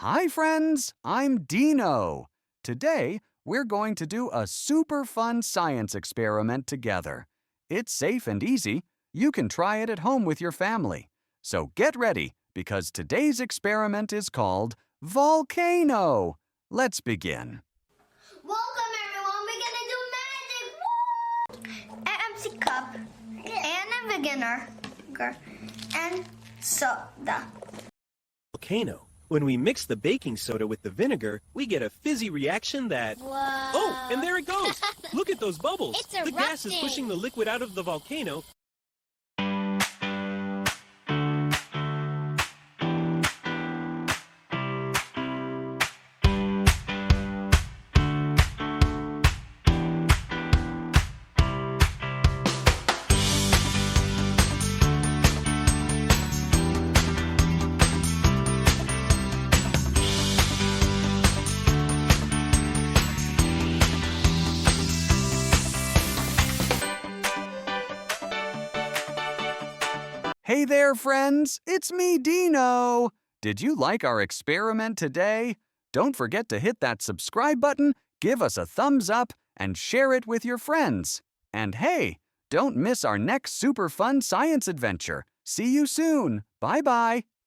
Hi friends, I'm Dino. Today, we're going to do a super fun science experiment together. It's safe and easy. You can try it at home with your family. So get ready, because today's experiment is called Volcano. Let's begin. Welcome everyone, we're gonna do magic! Woo! An empty cup, and a vinegar, and soda. Volcano. When we mix the baking soda with the vinegar, we get a fizzy reaction that... Whoa. Oh, and there it goes! Look at those bubbles! It's The gas is erupting. pushing the liquid out of the volcano. Hey there, friends. It's me, Dino. Did you like our experiment today? Don't forget to hit that subscribe button, give us a thumbs up, and share it with your friends. And hey, don't miss our next super fun science adventure. See you soon. Bye-bye.